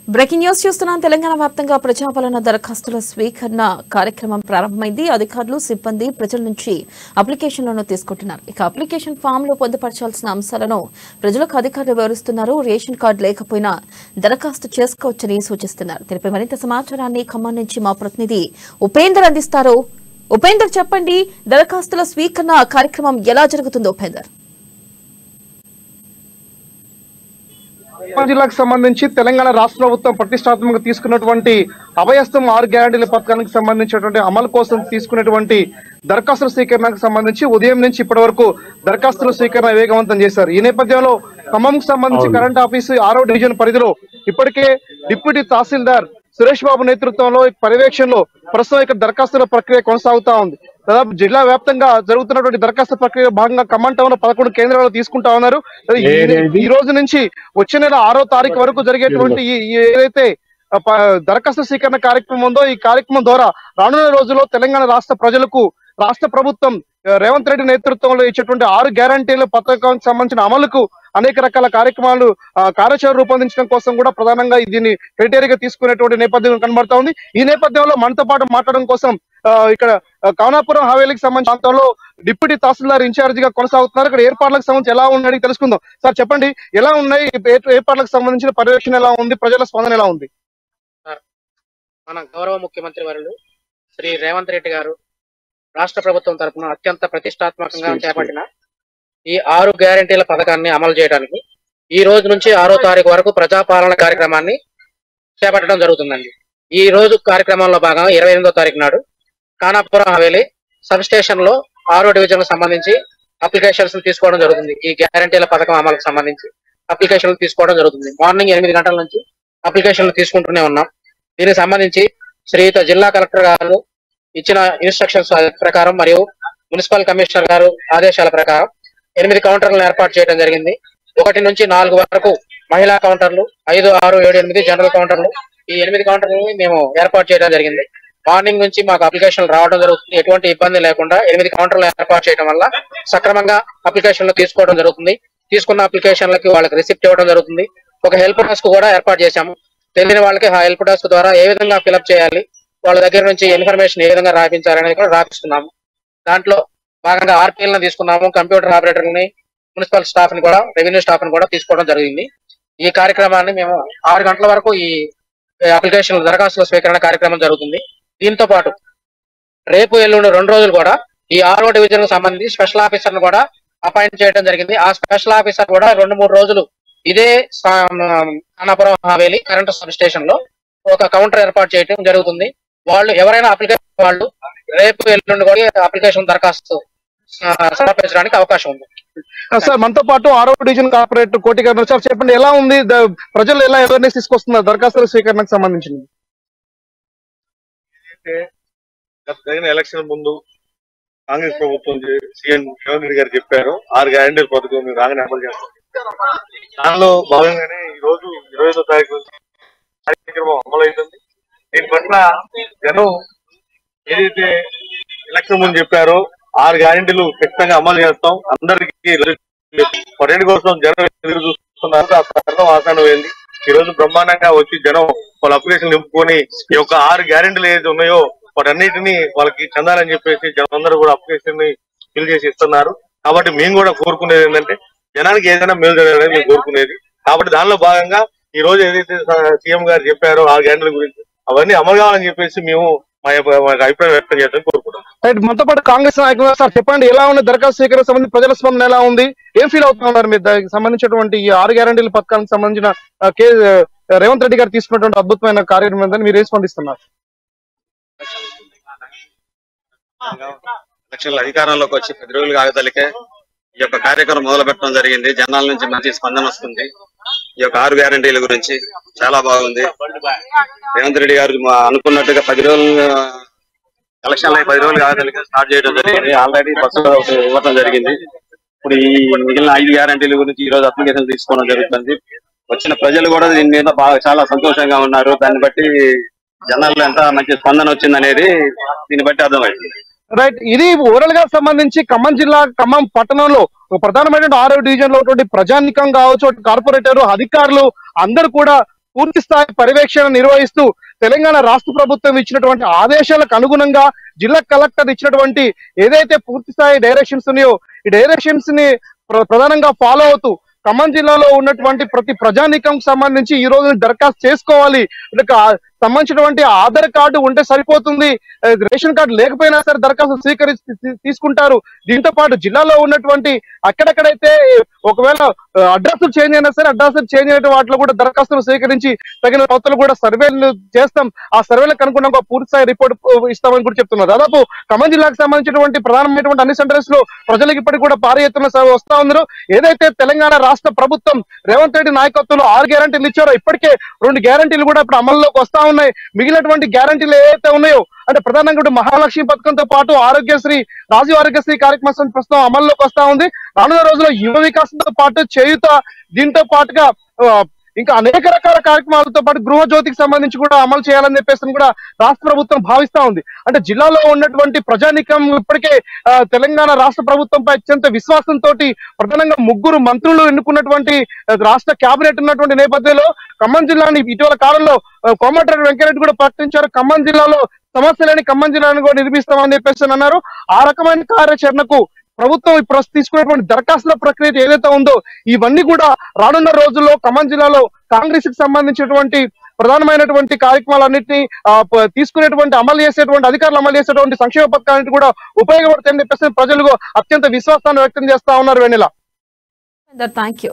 Breaking news చూస్తున్నాం. తెలంగాణ వ్యాప్తంగా ప్రజాపాలన దరఖాస్తుల స్వీకరణ కార్యక్రమం ప్రారంభమైంది. అధికారులు, సిబ్బంది ప్రజల నుంచి అప్లికేషన్లను తీసుకుంటున్నారు. ఇక అప్లికేషన్ ఫామ్ లో పొందుపరచాల్సిన అంశాలను ప్రజలకు అధికారులు వివరిస్తున్నారు. రేషన్ కార్డు లేకపోయినా దరఖాస్తు చేసుకోవచ్చని సూచిస్తున్నారు. దీనిపై మరింత సమాచారాన్ని ఖమ్మం నుంచి మా ప్రతినిధి ఉపేందర్ అందిస్తారు. ఉపేందర్, చెప్పండి, దరఖాస్తుల స్వీకరణ కార్యక్రమం ఎలా జరుగుతుందో ఉపేందర్? జిల్లాకు సంబంధించి తెలంగాణ రాష్ట్ర ప్రభుత్వం ప్రతిష్టాత్మకంగా తీసుకున్నటువంటి అభయస్థం 6 గ్యారంటీల పథకానికి సంబంధించినటువంటి అమలు కోసం తీసుకున్నటువంటి దరఖాస్తుల స్వీకరణకు సంబంధించి ఉదయం నుంచి ఇప్పటి వరకు దరఖాస్తుల స్వీకరణ వేగవంతం చేశారు. ఈ నేపథ్యంలో ఖమ్మంకు సంబంధించి కరెంట్ ఆఫీసు 6వ డివిజన్ పరిధిలో ఇప్పటికే డిప్యూటీ తహసీల్దార్ సురేష్ బాబు నేతృత్వంలో పర్యవేక్షణలో ప్రస్తుతం ఇక్కడ దరఖాస్తుల ప్రక్రియ కొనసాగుతా ఉంది. దాదాపు జిల్లా వ్యాప్తంగా జరుగుతున్నటువంటి దరఖాస్తు ప్రక్రియ భాగంగా ఖమ్మం టౌన్ 11 కేంద్రాలు తీసుకుంటా ఉన్నారు. ఈ రోజు నుంచి వచ్చే నెల 6వ తారీఖు వరకు జరిగేటువంటి ఏదైతే దరఖాస్తు స్వీకరణ కార్యక్రమం ఉందో ఈ కార్యక్రమం ద్వారా రానున్న రోజుల్లో తెలంగాణ రాష్ట్ర ప్రజలకు రాష్ట్ర ప్రభుత్వం రేవంత్ రెడ్డి నేతృత్వంలో ఇచ్చేటువంటి 6 గ్యారంటీల పథకానికి సంబంధించిన అమలుకు అనేక రకాల కార్యక్రమాలు కార్యాచరణ రూపొందించడం కోసం కూడా ప్రధానంగా దీన్ని క్రైటీరియాగా తీసుకునేటువంటి నేపథ్యం కనబడతా ఉంది. ఈ నేపథ్యంలో మనతో పాటు మాట్లాడడం కోసం ఇక్కడ కవనాపురం హవేలీకి సంబంధించిన ప్రాంతంలో డిప్యూటీ తహసీల్దార్ ఇన్ఛార్జ్ గా కొనసాగుతున్నారు. ఇక్కడ ఏర్పాట్లకు సంబంధించి ఎలా ఉన్నాయి తెలుసుకుందాం. సార్ చెప్పండి, ఎలా ఉన్నాయి ఏర్పాట్లకు సంబంధించిన పర్యవేక్షణ, ఎలా ఉంది, ప్రజల స్పందన ఎలా ఉంది? మన గౌరవ ముఖ్యమంత్రి వర్యులు శ్రీ రేవంత్ రెడ్డి గారు రాష్ట్ర ప్రభుత్వం తరఫున అత్యంత ప్రతిష్టాత్మకంగా చేపట్టిన ఈ 6 గ్యారంటీల పథకాన్ని అమలు చేయడానికి ఈ రోజు నుంచి 6వ తారీఖు వరకు ప్రజాపాలన కార్యక్రమాన్ని చేపట్టడం జరుగుతుందండి. ఈ రోజు కార్యక్రమంలో భాగంగా 28వ తారీఖు నాడు ఖానాపురం హవేలీ సబ్ స్టేషన్ లో 6వ డివిజన్ కు సంబంధించి అప్లికేషన్స్ తీసుకోవడం జరుగుతుంది. ఈ గ్యారంటీల పథకం అమలుకు సంబంధించి అప్లికేషన్లు తీసుకోవడం జరుగుతుంది. మార్నింగ్ 8 గంటల నుంచి అప్లికేషన్లు తీసుకుంటూనే ఉన్నాం. దీనికి సంబంధించి శ్రీయుత జిల్లా కలెక్టర్ గారు ఇచ్చిన ఇన్స్ట్రక్షన్స్ ప్రకారం మరియు మున్సిపల్ కమిషనర్ గారు ఆదేశాల ప్రకారం 8 కౌంటర్లను ఏర్పాటు చేయడం జరిగింది. 1 నుంచి 4 వరకు మహిళా కౌంటర్లు, 5, 6, 7, 8 జనరల్ కౌంటర్లు, ఈ 8 కౌంటర్లని మేము ఏర్పాటు చేయడం జరిగింది. మార్నింగ్ నుంచి మాకు అప్లికేషన్లు రావడం జరుగుతుంది. ఎటువంటి ఇబ్బంది లేకుండా 8 కౌంటర్లు ఏర్పాటు చేయడం వల్ల సక్రమంగా అప్లికేషన్లు తీసుకోవడం జరుగుతుంది. తీసుకున్న అప్లికేషన్లకి వాళ్ళకి రిసిప్ట్ ఇవ్వడం జరుగుతుంది. ఒక హెల్ప్ డెస్క్ కూడా ఏర్పాటు చేశాము. తెలియని వాళ్ళకి ఆ హెల్ప్ డెస్క్ ద్వారా ఏ విధంగా ఫిలప్ చేయాలి, వాళ్ళ దగ్గర నుంచి ఇన్ఫర్మేషన్ ఏ విధంగా రాపించాలనేది కూడా రాపిస్తున్నాము. దాంట్లో భాగంగా ఆర్పీఎల్ని తీసుకున్నాము, కంప్యూటర్ ఆపరేటర్ని, మున్సిపల్ స్టాఫ్ ని కూడా, రెవెన్యూ స్టాఫ్ ని కూడా తీసుకోవడం జరిగింది. ఈ కార్యక్రమాన్ని మేము 6 గంటల వరకు ఈ అప్లికేషన్ దరఖాస్తుల స్వీకరణ కార్యక్రమం జరుగుతుంది. దీంతో పాటు రేపు ఎల్లుండి 2 రోజులు కూడా ఈ 6వ డివిజన్ కు సంబంధించి స్పెషల్ ఆఫీసర్ ను కూడా అపాయింట్ చేయడం జరిగింది. ఆ స్పెషల్ ఆఫీసర్ కూడా 2-3 రోజులు ఇదే Khanapuram Haveli current sub station లో ఒక కౌంటర్ ఏర్పాటు చేయడం జరుగుతుంది. వాళ్ళు ఎవరైనా అప్లికేషన్ వాళ్ళు రేపు ఎల్లుండి కూడా అప్లికేషన్ దరఖాస్తు సమర్పించడానికి అవకాశం ఉంది. సార్, మనతో పాటు 6వ డివిజన్ కార్పొరేటర్ కోటి గారు సార్, చెప్పండి, ఎలా ఉంది, ప్రజలు ఎలా అవేర్నెస్ తీసుకొస్తున్నారు దరఖాస్తుల స్వీకరణకు సంబంధించింది? జరిగిన ఎలక్షన్ ముందు కాంగ్రెస్ ప్రభుత్వం సీఎం రేవంత్ రెడ్డి గారు చెప్పారు 6 గ్యారంటీల పథకం మేము రాగానే అమలు చేస్తాం. దానిలో భాగంగానే ఈ రోజు 25వ తారీఖు కార్యక్రమం అమలవుతుంది. దీని పట్ల జనం ఏదైతే ఎలక్షన్ ముందు చెప్పారో 6 గ్యారంటీలు ఖచ్చితంగా అమలు చేస్తాం, అందరికీ పర్యటన కోసం జనం ఎదురు చూస్తున్నారు. ఆ తరుణం ఆసనం అయింది. ఈ రోజు బ్రహ్మాండంగా వచ్చి జనం వాళ్ళ అప్లికేషన్ నింపుకొని ఈ యొక్క 6 గ్యారంటీలు ఏదైతే ఉన్నాయో వాటన్నిటిని వాళ్ళకి చెందాలని చెప్పేసి జనం అందరూ కూడా అప్లికేషన్ ని ఫిల్ చేసి ఇస్తున్నారు. కాబట్టి మేము కూడా కోరుకునేది ఏంటంటే జనానికి ఏదైనా మేలు జరగాలని మేము కోరుకునేది. కాబట్టి దానిలో భాగంగా ఈ రోజు ఏదైతే సీఎం గారు చెప్పారో 6 గ్యారంటీల గురించి అవన్నీ అమలు కావాలని చెప్పేసి మేము మా అభిప్రాయం వ్యక్తం చేద్దాం కోరుకుంటాం. మనతో పాటు కాంగ్రెస్ నాయకులు సార్, చెప్పండి, ఎలా ఉంది దరఖాస్తు స్వీకరణ సంబంధించి ప్రజల స్పందన ఎలా ఉంది, ఏం ఫీల్ అవుతున్నారు మీరు దానికి సంబంధించినటువంటి ఈ 6 గ్యారంటీల పథకానికి సంబంధించిన రేవంత్ రెడ్డి గారు తీసుకున్నటువంటి అద్భుతమైన కార్యక్రమం మీరు ఏం స్పందిస్తున్నారు? ఎలక్షన్ల అధికారంలోకి వచ్చి 10 రోజులు కాగదలికే ఈ యొక్క కార్యక్రమం మొదలు పెట్టడం జరిగింది. జనాల నుంచి మంచి స్పందన వస్తుంది. ఈ యొక్క 6 గ్యారంటీల గురించి చాలా బాగుంది. రేవంత్ రెడ్డి గారు అనుకున్నట్టుగా 10 రోజులు ఎలక్షన్ 10 రోజులు కాగదలికే స్టార్ట్ చేయడం జరిగింది. ఆల్రెడీ బస్సులో ఇవ్వడం జరిగింది. ఇప్పుడు ఈ మిగిలిన 5 గ్యారంటీల గురించి ఈ రోజు అప్లికేషన్ తీసుకోవడం జరుగుతుంది. వచ్చిన ప్రజలు కూడా దీని మీద బాగా చాలా సంతోషంగా ఉన్నారు. దాన్ని బట్టి జనాల్లో ఎంత మంచి స్పందన వచ్చింది అనేది దీన్ని బట్టి అర్థమైంది. రైట్, ఇది ఓవరాల్ గా సంబంధించి ఖమ్మం జిల్లా ఖమ్మం పట్టణంలో ప్రధానమైన 6వ డివిజన్ లో ప్రజానికం కావచ్చు, కార్పొరేటర్, అధికారులు అందరూ కూడా పూర్తి స్థాయి పర్యవేక్షణ నిర్వహిస్తూ తెలంగాణ రాష్ట్ర ప్రభుత్వం ఇచ్చినటువంటి ఆదేశాలకు అనుగుణంగా జిల్లా కలెక్టర్ ఇచ్చినటువంటి ఏదైతే పూర్తి స్థాయి డైరెక్షన్స్ ఉన్నాయో ఈ డైరెక్షన్స్ ని ప్రధానంగా ఫాలో అవుతూ ఖమ్మం జిల్లాలో ఉన్నటువంటి ప్రతి ప్రజానీకం సంబంధించి ఈ రోజు దరఖాస్తు చేసుకోవాలి. సంబంధించినటువంటి ఆధార్ కార్డు ఉంటే సరిపోతుంది, రేషన్ కార్డు లేకపోయినా సరే దరఖాస్తు తీసుకుంటారు. దీంతో పాటు జిల్లాలో ఉన్నటువంటి అక్కడెక్కడైతే ఒకవేళ అడ్రస్ చేంజ్ అయినా సరే అడ్రస్ చేంజ్ అయిన వాటిలో కూడా దరఖాస్తులు స్వీకరించి తగిన కొత్తలు కూడా సర్వేలు చేస్తాం. ఆ సర్వేలకు అనుగుణంగా పూర్తి స్థాయి రిపోర్ట్ ఇస్తామని కూడా చెప్తున్నారు. దాదాపు ఖమ్మం జిల్లాకు సంబంధించినటువంటి ప్రధానమైనటువంటి అన్ని సెంటర్స్ లో ప్రజలకు ఇప్పటికి కూడా భారీ ఎత్తున వస్తా ఉన్నారు. ఏదైతే తెలంగాణ రాష్ట్ర ప్రభుత్వం రేవంత్ రెడ్డి నాయకత్వంలో 6 గ్యారంటీలు ఇచ్చారో ఇప్పటికే 2 గ్యారంటీలు కూడా ఇప్పుడు అమల్లోకి వస్తా ఉన్నాయి. మిగిలినటువంటి గ్యారంటీలు ఏవైతే ఉన్నాయో అంటే ప్రధానంగా మహాలక్ష్మి పథకంతో పాటు ఆరోగ్యశ్రీ, రాజీవ్ ఆరోగ్యశ్రీ కార్యక్రమం ప్రస్తుతం అమల్లోకి వస్తా ఉంది. రానున్న రోజుల్లో యువ వికాసంతో పాటు చేయుత, దీంతో పాటుగా ఇంకా అనేక రకాల కార్యక్రమాలతో పాటు గృహజ్యోతికి సంబంధించి కూడా అమలు చేయాలని చెప్పేసి కూడా రాష్ట్ర ప్రభుత్వం భావిస్తా ఉంది. అంటే జిల్లాలో ఉన్నటువంటి ప్రజానీకం ఇప్పటికే తెలంగాణ రాష్ట్ర ప్రభుత్వంపై అత్యంత విశ్వాసంతో ప్రధానంగా 3 మంత్రులు ఎన్నుకున్నటువంటి రాష్ట్ర కేబినెట్ ఉన్నటువంటి నేపథ్యంలో ఖమ్మం జిల్లాని ఇటీవల కాలంలో కోమటిరెడ్డి వెంకరెడ్డి కూడా ప్రకటించారు. ఖమ్మం జిల్లాలో సమస్య లేని ఖమ్మం జిల్లాను కూడా నిర్మిస్తామని చెప్పేసి అన్నారు. ఆ రకమైన కార్యాచరణకు ప్రభుత్వం ఇప్పుడు తీసుకున్నటువంటి దరఖాస్తుల ప్రక్రియ ఏదైతే ఉందో ఇవన్నీ కూడా రానున్న రోజుల్లో ఖమ్మం జిల్లాలో కాంగ్రెస్ కి సంబంధించినటువంటి ప్రధానమైనటువంటి కార్యక్రమాలన్నింటినీ తీసుకునేటువంటి అమలు చేసేటువంటి అధికారులు అమలు చేసేటువంటి సంక్షేమ పథకాలన్నింటి కూడా ఉపయోగపడతాయని చెప్పేసి ప్రజలు అత్యంత విశ్వాసాన్ని వ్యక్తం చేస్తా ఉన్నారు. వెన్నెల, థ్యాంక్ యూ.